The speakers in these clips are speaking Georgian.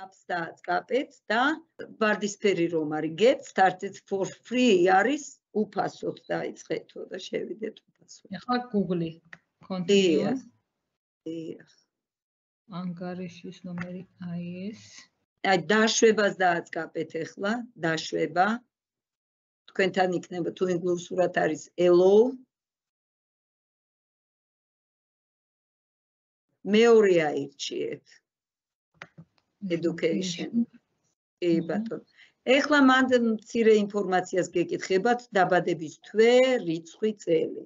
apps დააწყაპეთ და ვარდისფერი რომ არის gets started for free არის უფასოდ დაიწყეთო და შევიდეთ უფასოდ. ეხლა Google continue. დიახ. ანგარიშის ნომერი IS. აი დაშვებას დააწყაპეთ ეხლა, დაშვება. თქვენთან იქნება თუ ინგლისურად არის hello. მეორე აირჩიეთ. Education. კი ბატონო. ეხლა მანდ მცირე ინფორმაციას გეკითხებათ დაბადების თვე, რიცხვი, წელი.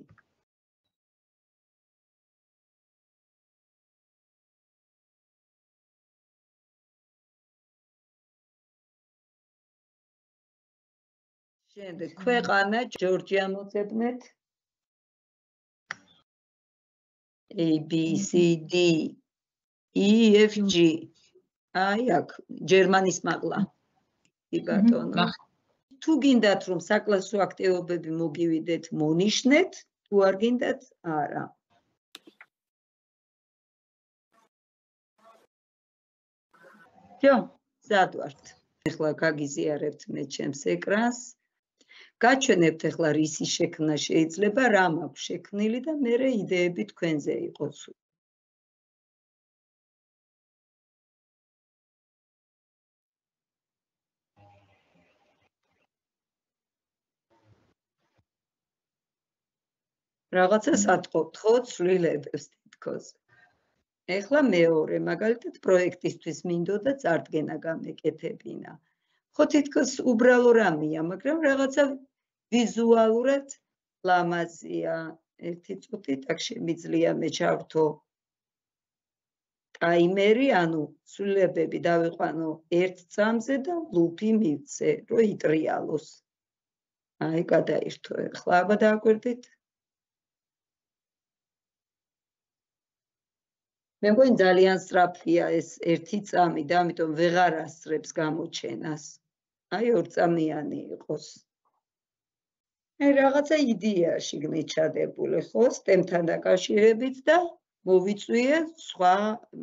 შემდეგ ქვეყანა ჯორჯია მოძებნეთ. A B C D E F G. აი აქ ჯერმანის მაღლა. კი ბატონო. თუ გინდათ რომ საკლასო აქტივობები მოგივიდეთ, მონიშნეთ, თუ არ გინდათ, არა. ჯო, მზად ვართ. ეხლა გაგიზიარებთ მე ჩემს ეკრანს. გაჩვენებთ ეხლა რისი შექმნა შეიძლება, რა მაქვს შექმნილი და მერე იდეები თქვენზე იყოს. რაღაცას ატყობთ ხო ცვლილებებს თითქოს. ეხლა მეორე, მაგალითად პროექტისთვის მინდოდა წარდგენა გამეკეთებინა. ხო თითქოს უბრალო რამეა, მაგრამ რაღაცა ვიზუალურად ლამაზია. ერთი წუთით აქ შემიძლია მე ჩავრთო ტაიმერი, ანუ ცვლილებები დავიყვანო 1 წამზე და ლუპი მივცე, რომ იტრიალოს. აი გადაირთო ეხლა აბა დააკვირდით. მე მგონი ძალიან სწრაფია ეს 1 წამი და ამიტომ ვეღარ ასწრებს გამოჩენას. აი 2 წამიანი იყოს. აი რაღაცა იდეა შიგნით ჩადებული ხო STEM-თან დაკავშირებით და მოვიწვიე სხვა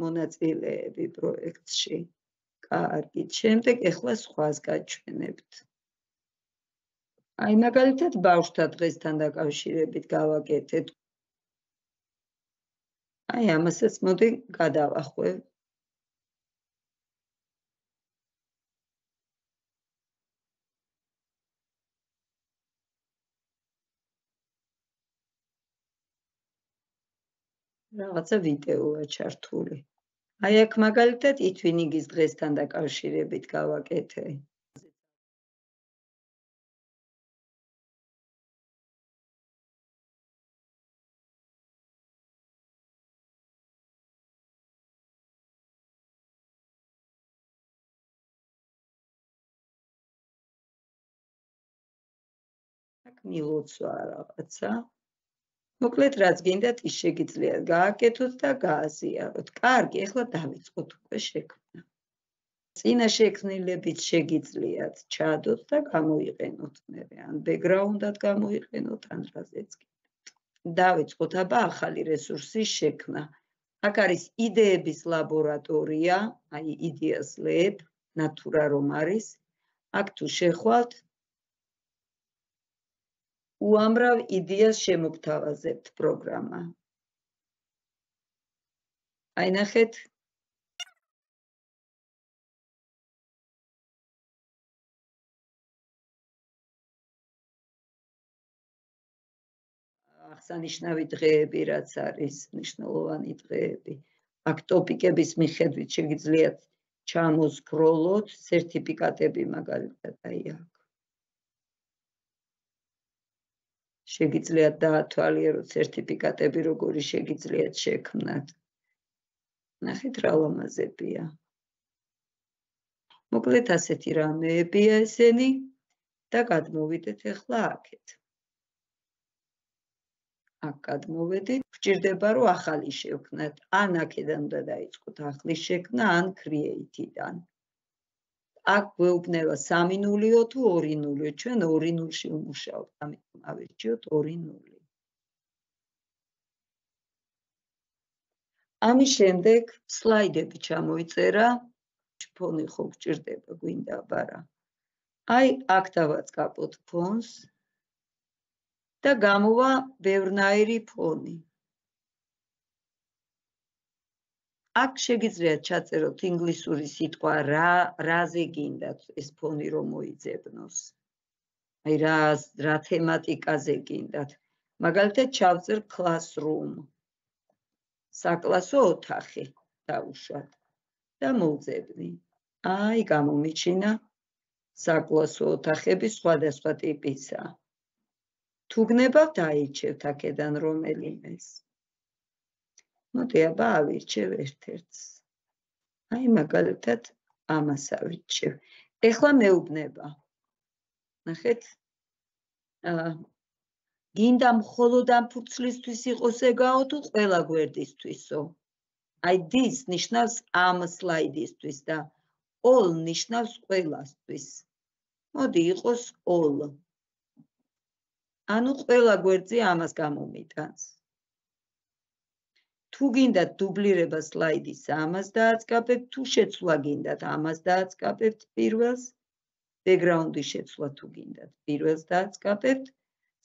მონაწილეები პროექტში. კარგი, შემდეგ ეხლა სხვას გაჩვენებთ. აი მაგალითად ბავშვთა დღესთან დაკავშირებით გავაკეთეთ. აი ამასაც მოდი გადავახვევ. რაღაცა ვიდეოა ჩართული. აი აქ მაგალითად ითვინიგის დღესთან დაკავშირებით გავაკეთე. აქ მილოცვა რაღაცა. მოკლედ რაც გინდათ ის შეგიძლიათ გააკეთოთ და გააზიაროთ. კარგი, ეხლა დავიწყოთ უკვე შექმნა. წინა შექმნილებით შეგიძლიათ ჩადოთ და გამოიყენოთ მე, ან ბექგრაუნდად გამოიყენოთ, ან რაზეც გინდათ. დავიწყოთ აბა ახალი რესურსის შექმნა. აქ არის იდეების ლაბორატორია, აი ideas lab, natura რომ არის. აქ თუ შეხვალთ უამრავ იდეას შემოგთავაზებთ პროგრამა. აი ნახეთ. აღსანიშნავი დღეები რაც არის, მნიშვნელოვანი დღეები. აქ ტოპიკების მიხედვით შეგიძლიათ ჩამოსკროლოთ, სერტიფიკატები მაგალითად აი აქ. შეგიძლიათ დაათვალიეროთ სერტიფიკატები, როგორი შეგიძლიათ შექმნათ. ნახეთ რა ლამაზებია. მოკლედ ასეთი რამეებია ესენი და გადმოვიდეთ ეხლა აქეთ. აქ გადმოვედით, გვჭირდება რომ ახალი შევქმნათ, ან აქედან უნდა დაიწყოთ ახლის შექმნა, ან create-დან. აქ გვეუბნება 3-0-ო თუ 2-0-ო, ჩვენ 2-0-ში ვმუშაობთ, ამიტომ ავირჩიოთ 2-0. ამის შემდეგ სლაიდები ჩამოიწერა, ფონი ხო გჭირდება გვინდა ბარა. აი აქ დავაწყაპოთ ფონს და გამოვა ბევრნაირი ფონი. აქ შეგიძლიათ ჩაწეროთ ინგლისური სიტყვა რაზე გინდათ ეს ფონი რომ მოიძებნოს. აი რა თემატიკაზე გინდათ. მაგალითად ჩავწერ classroom. საკლასო ოთახი დავუშვათ და მოვძებნი. აი გამომიჩინა საკლასო ოთახები სხვადასხვა ტიპისა. თუ გნებავთ აირჩევთ აქედან რომელიმეს. მოდი აბა ავირჩევ ერთ-ერთს. აი მაგალითად ამას ავირჩევ. ეხლა მეუბნება. ნახეთ? გინდა მხოლოდ ამ ფურცლისთვის იყოს ეგაო თუ ყველა გვერდისთვისო? აი this ნიშნავს ამ სლაიდისთვის და all ნიშნავს ყველასთვის. მოდი იყოს all. ანუ ყველა გვერდზე ამას გამომიტანს. თუ გინდათ დუბლირება სლაიდის ამას დააწყაბებთ, თუ შეცვლა გინდათ ამას დააწყაბებთ პირველს, ბექგრაუნდის შეცვლა თუ გინდათ პირველს დააწყაბებთ,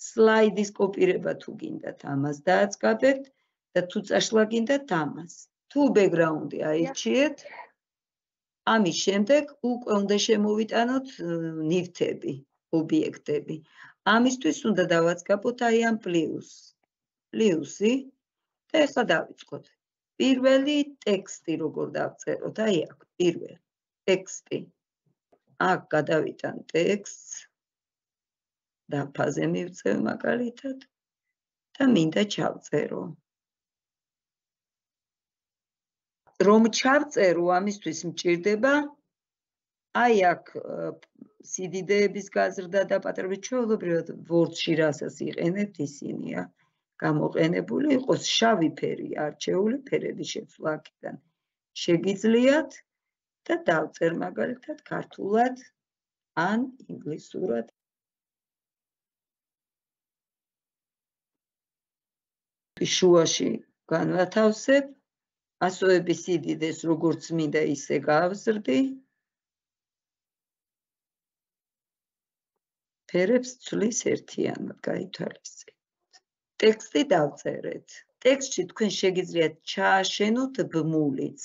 სლაიდის კოპირება თუ გინდათ ამას დააწყაბებთ და თუ წაშლა გინდათ ამას. თუ ბექგრაუნდი აირჩიეთ, ამის შემდეგ უკვე უნდა შემოვიტანოთ ნივთები, ობიექტები. ამისთვის უნდა დავაწყაპოთ აი ამ პლუსი და ეხლა დავიწყოთ. პირველი ტექსტი როგორ დავწეროთ, აი აქ პირველი ტექსტი. აქ გადავიტან ტექსტს, დაფაზე მივწევ მაგალითად და მინდა ჩავწერო. რომ ჩავწერო, ამისთვის მჭირდება აი აქ სიდიდეების გაზრდა და პატრები ჩვეულებრივად Word-ში რასაც იყენებთ ისინია გამოყენებული, იყოს შავი ფერი არჩეული ფერების შეცვლა აქედან შეგიძლიათ და დავწერ მაგალითად ქართულად ან ინგლისურად. შუაში განვათავსებ, ასოების სიდიდეს როგორც მინდა ისე გავზრდი. ფერებს ცვლის ერთიანად გაითვალისწინოთ. ტექსტი დავწერეთ. ტექსტში თქვენ შეგიძლიათ ჩააშენოთ ბმულიც.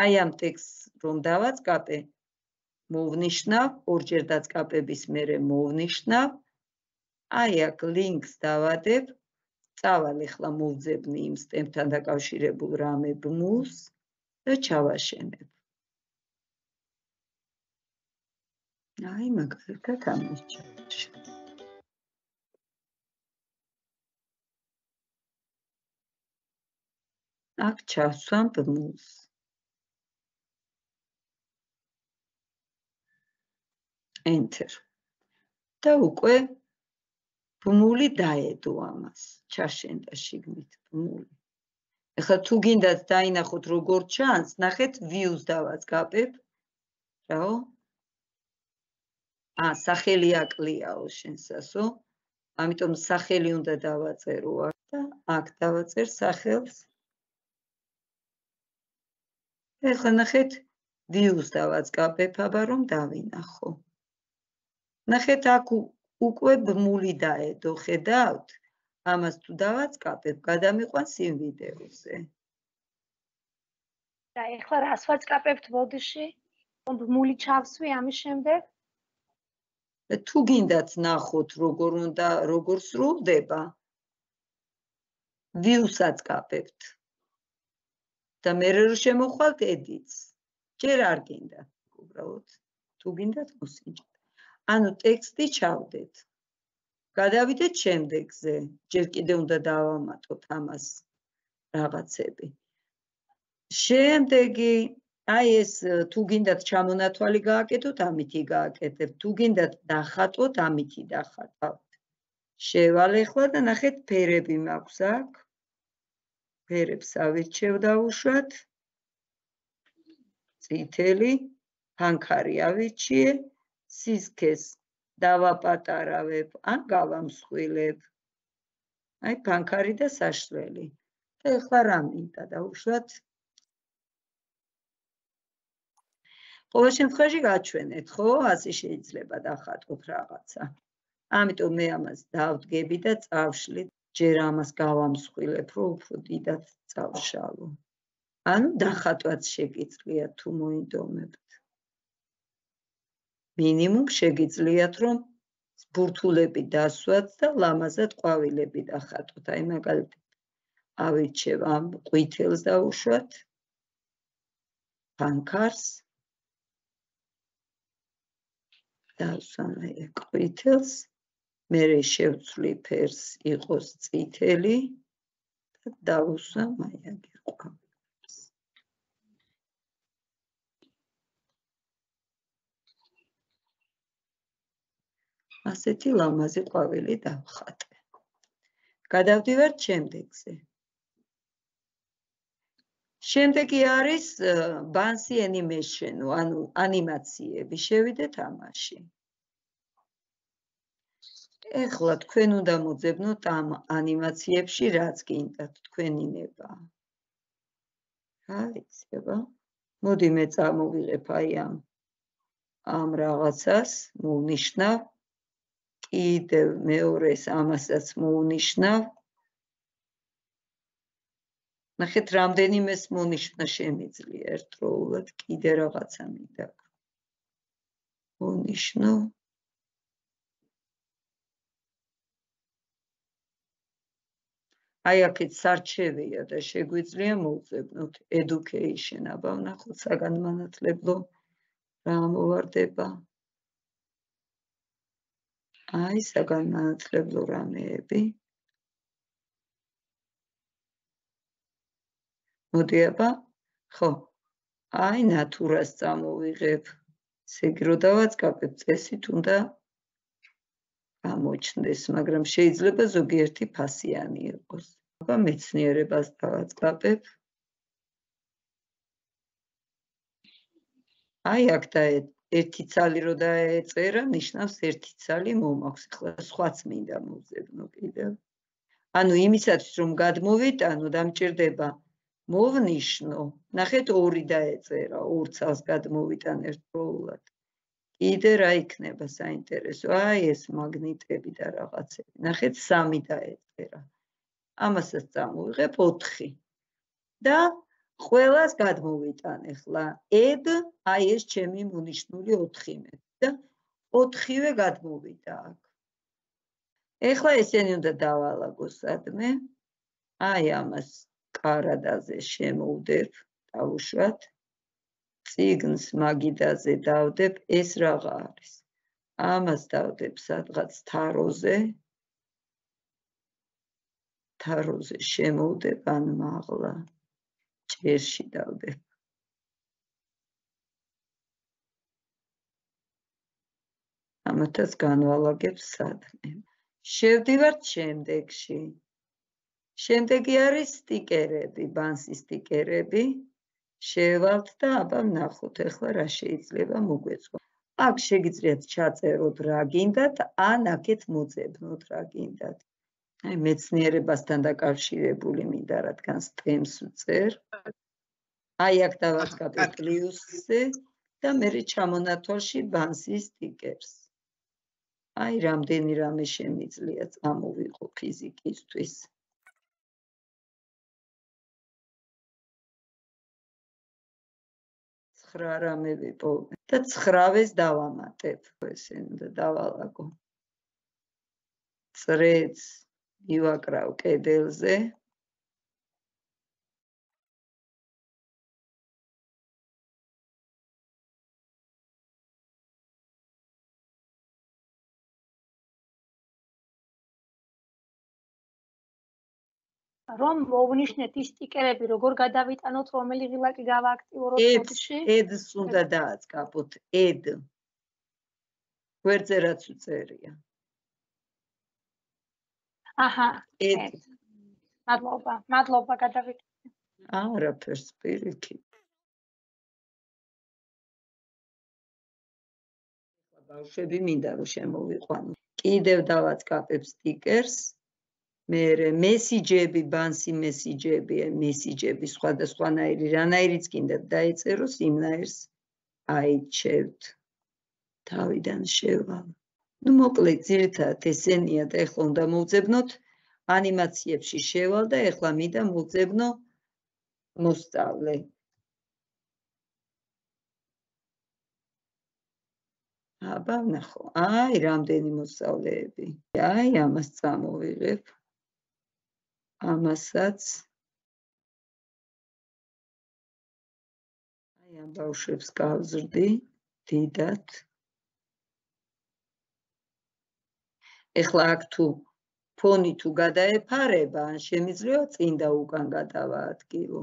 აი ამ ტექსტს რომ დავაწყაპე, მოვნიშნავ, ორჯერ დაწყაპების მერე მოვნიშნავ. აი აქ ლინკს დავადებ. წავალ ეხლა მოვძებნი იმ სტემპთან დაკავშირებულ რამე ბმულს და ჩავაშენებ. აი მაგალითად ამას ჩავაშენებ. აქ ჩავსვამ ბმულს. Enter. და უკვე ბმული დაედო ამას. ჩაშენდა შიგნით ბმული. ეხლა თუ გინდათ დაინახოთ როგორ ჩანს, ნახეთ views დავაწყაპებ. რაო? სახელი აკლიაო შენსასო. ამიტომ სახელი უნდა დავაწერო აქ და აქ დავაწერ სახელს. ეხლა ნახეთ views დავაწყაპებ, აბა რომ დავინახო. ნახეთ აქ უკვე ბმული დაედო, ხედავთ? ამას თუ დავაწყაპებ, გადამიყვანს იმ ვიდეოზე. და ეხლა რას ვაწყაპებთ ბოდიში? ბმული ჩავსვი ამის შემდეგ? თუ გინდათ ნახოთ როგორ სრულდება, views აწყაპებთ. და მე რო შემოხვალთ edits. ჯერ არ გინდათ, უბრალოდ თუ გინდათ მოსინჯეთ. ანუ ტექსტი ჩავდეთ. გადავიდეთ შემდეგზე. ჯერ კიდე უნდა დავამატოთ ამას რაღაცები. შემდეგი აი ეს თუ გინდათ ჩამონათვალი გააკეთოთ, ამითი გააკეთებთ. თუ გინდათ დახატოთ, ამითი დახატავთ. შევალ ეხლა და ნახეთ ფერები მაქვს აქ. ფერებს ავირჩევ დავუშვათ. წითელი, ფანქარი ავირჩიე, სისქეს დავაპატარავებ, ან გავამსხვილებ. აი ფანქარი და საშლელი. და ეხლა რა მინდა დავუშვათ. ყოველ შემთხვევაში გაჩვენეთ, ხო? ასე შეიძლება დახატოთ რაღაცა. ამიტომ მე ამას დავდგები და წავშლით, ჯერ ამას გავამსხვილებ, რომ უფრო დიდად წავშალო. ანუ დახატვაც შეგიძლიათ თუ მოინდომებთ. მინიმუმ შეგიძლიათ, რომ ბურთულები დასვათ და ლამაზად ყვავილები დახატოთ. აი მაგალითად, ავირჩევ ამ ყვითელს დავუშვათ, ფანქარს, დავსვამ აი ყვითელს, მერე შევცვლი ფერს იყოს წითელი და დავუსვამ აი აგერ ყვავილებს. ასეთი ლამაზი ყვავილი დავხატე. გადავდივართ შემდეგზე. შემდეგი არის Bansi Animation, ანუ ანიმაციები. შევიდეთ ამაში. ეხლა თქვენ უნდა მოძებნოთ ამ ანიმაციებში რაც გინდათ თქვენი ნება. რა იცება? მოდი მე წამოვიღებ აი ამ რაღაცას, მოვნიშნავ. კიდევ მეორეს ამასაც მოვნიშნავ. ნახეთ, რამდენიმეს მონიშნა შემიძლია ერთდროულად, კიდე რაღაცა მინდა. მონიშნო. აი აქეთ სარჩევია და შეგვიძლია მოვძებნოთ education, აბა ვნახოთ საგანმანათლებლო რა მოვარდება. აი საგანმანათლებლო რამეები. მოდი აბა, ხო, აი ნატურას წამოვიღებ. ესე იგი, რომ დავაწყაბებ, წესით უნდა გამოჩნდეს, მაგრამ შეიძლება ზოგიერთი ფასიანი იყოს. აბა მეცნიერებას დავაწყაბებ. აი აქ და ერთი ცალი რო დაეწერა, ნიშნავს ერთი ცალი მომაქვს. ახლა სხვაც მინდა მოვძებნო კიდევ. ანუ იმისათვის რომ გადმოვიტანო, დამჭირდება მოვნიშნო. ნახეთ, ორი დაეწერა, ორ ცალს გადმოვიტან ერთდროულად. კიდე რა იქნება საინტერესო? აი ეს მაგნიტები და რაღაცები. ნახეთ, 3 დაეწერა. ამასაც წამოვიღებ 4. და ყველას გადმოვიტან ახლა. add, აი ეს ჩემი მონიშნული 14 და 4-ვე გადმოვიდა აქ. ეხლა ესენი უნდა დავალაგო სადმე. აი ამას კარადაზე შემოვდებ, დავუშვათ. წიგნს მაგიდაზე დავდებ, ეს რაღა არის. ამას დავდებ სადღაც თაროზე. თაროზე შემოვდებ ან მაღლა. ჭერში დავდებ. ამათაც განვალაგებ სადმე. შევდივართ შემდეგში. შემდეგი არის სტიკერები, Bansi სტიკერები. შევალთ და აბა ვნახოთ ახლა რა შეიძლება მოგვეწყო. აქ შეგიძლიათ ჩაწეროთ რა გინდათ, ან აქეთ მოძებნოთ რა გინდათ. აი მეცნიერებასთან დაკავშირებული მინდა, რადგან STEM-ს ვწერ. აი აქ დავაწყაბებ პლუსზე და მერე ჩამონათვალში Bansi სტიკერს. აი რამდენი რამე შემიძლია წამოვიყო ფიზიკისთვის. 9 რამე ვიპოვე და 9-ს დავამატებ. ესე უნდა დავალაგო. წრეც მივაკრავ კედელზე. რომ მოვნიშნეთ ის სტიკერები, როგორ გადავიტანოთ, რომელი ღილაკი გავააქტიუროთ მოდში? add-ს უნდა დააწყაბოთ, add. გვერდზე რაც უწერია. აჰა. add. მადლობა, გადავიტანე. არაფერს პირიქით. ბავშვები მინდა რომ შემოვიყვანო. კიდევ დავაწყაბებ სტიკერს. მერე მესიჯები, Bansi მესიჯები, მესიჯები სხვადასხვანაირი, რანაირიც გინდათ დაეწეროს, იმნაირს აიჩევთ. თავიდან შევალ. ნუ მოკლედ ძირითადად ესენია და ეხლა უნდა მოვძებნოთ ანიმაციებში შევალ და ეხლა მინდა მოვძებნო მოსწავლე. აბა ვნახო. აი რამდენი მოსწავლეები. აი ამას წამოვიღებ. ამასაც აი ამ ბავშვებს გავზრდი დიდად. ეხლა აქ თუ ფონი თუ გადაეფარება, ან შემიძლია წინ და უკან გადავაადგილო.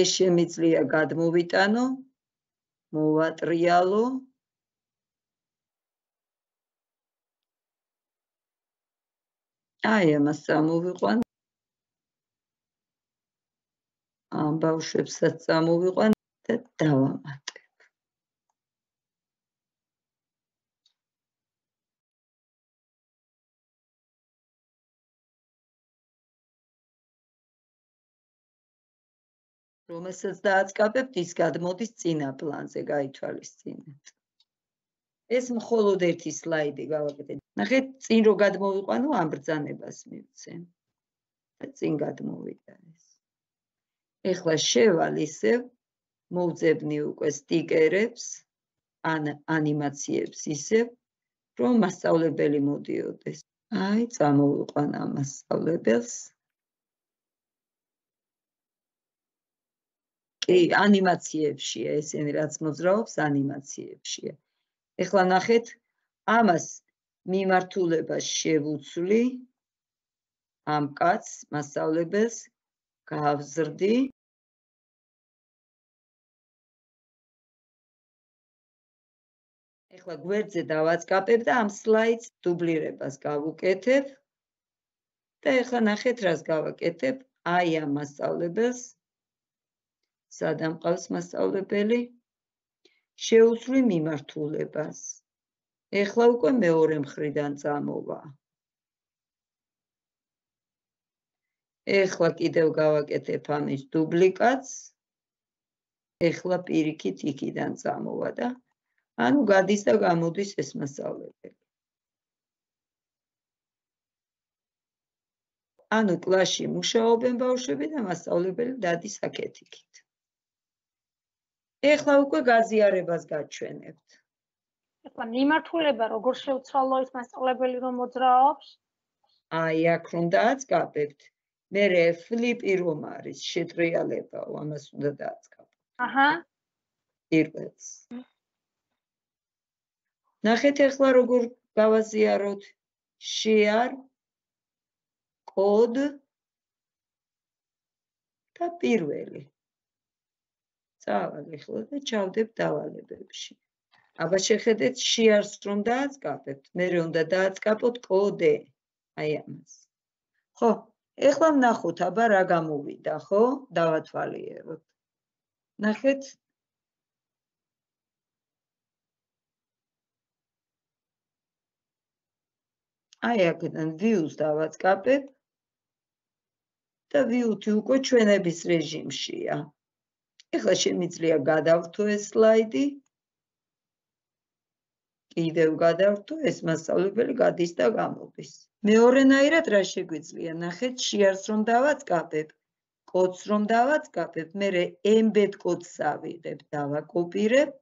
ეს შემიძლია გადმოვიტანო, მოვატრიალო. აი ამას წამოვიყვან. ამ ბავშვებსაც წამოვიყვან და დავამატებ. რომელსაც დააწყაბებთ, ის გადმოდის წინა პლანზე, გაითვალისწინეთ. ეს მხოლოდ ერთი სლაიდი გავაკეთეთ. ნახეთ, წინ რო გადმოვიყვანო, ამ ბრძანებას მივცემ. და წინ გადმოვიდა ეს. ეხლა შევალ ისევ, მოვძებნი უკვე სტიკერებს, ან ანიმაციებს ისევ, რომ მასწავლებელი მოდიოდეს. აი, წამოვიყვან ამ მასწავლებელს. ანიმაციებშია ესენი, რაც მოძრაობს ანიმაციებშია. ეხლა ნახეთ, ამას მიმართულებას შევუცვლი, ამ კაცს, მასწავლებელს გავზრდი. ეხლა გვერდზე დავაწყაპებ და ამ სლაიდს დუბლირებას გავუკეთებ. და ეხლა ნახეთ, რას გავაკეთებ, აი ამ მასწავლებელს სადამ ყავს მასწავლებელი, შეუცვლი მიმართულებას. ეხლა უკვე მეორე მხრიდან წამოვა. ეხლა კიდევ გავაკეთებ ამის დუბლიკატს. ეხლა პირიქით იქიდან წამოვა და ანუ გადის და გამოდის ეს მასწავლებელი. ანუ კლასში მუშაობენ ბავშვები და მასწავლებელი დადის აქეთ-იქით. ეხლა უკვე გაზიარებას გაჩვენებთ. ეხლა მიმართულება როგორ შევცვალო ის მასწავლებელი რომ მოძრაობს? აი აქ რომ დააწყაბებთ, მერე ფლიპი რომ არის, შეტრიალებაო, ამას უნდა დააწყაბოთ. აჰა. პირველს. ნახეთ ეხლა როგორ გავაზიაროთ. share კოდ და პირველი. წავალ ეხლა და ჩავდებ დავალებებში. აბა შეხედეთ share-ს რომ დააწყაბებთ, მერე უნდა დააწყაბოთ კოდე. აი ამას. ხო, ეხლა ვნახოთ, აბა რა გამოვიდა, ხო? დავათვალიეროთ. ნახეთ. აი აქედან view-ს დავაწყაბებ და view-თი უკვე ჩვენების რეჟიმშია. ეხლა შემიძლია გადავრთო ეს სლაიდი. კიდევ გადავრთო, ეს მასწავლებელი გადის და გამოდის. მეორენაირად რა შეგვიძლია, ნახეთ, share-ს რომ დავაწყაბებ, კოდს რომ დავაწყაბებ, მერე embed კოდს ავიღებ, დავაკოპირებ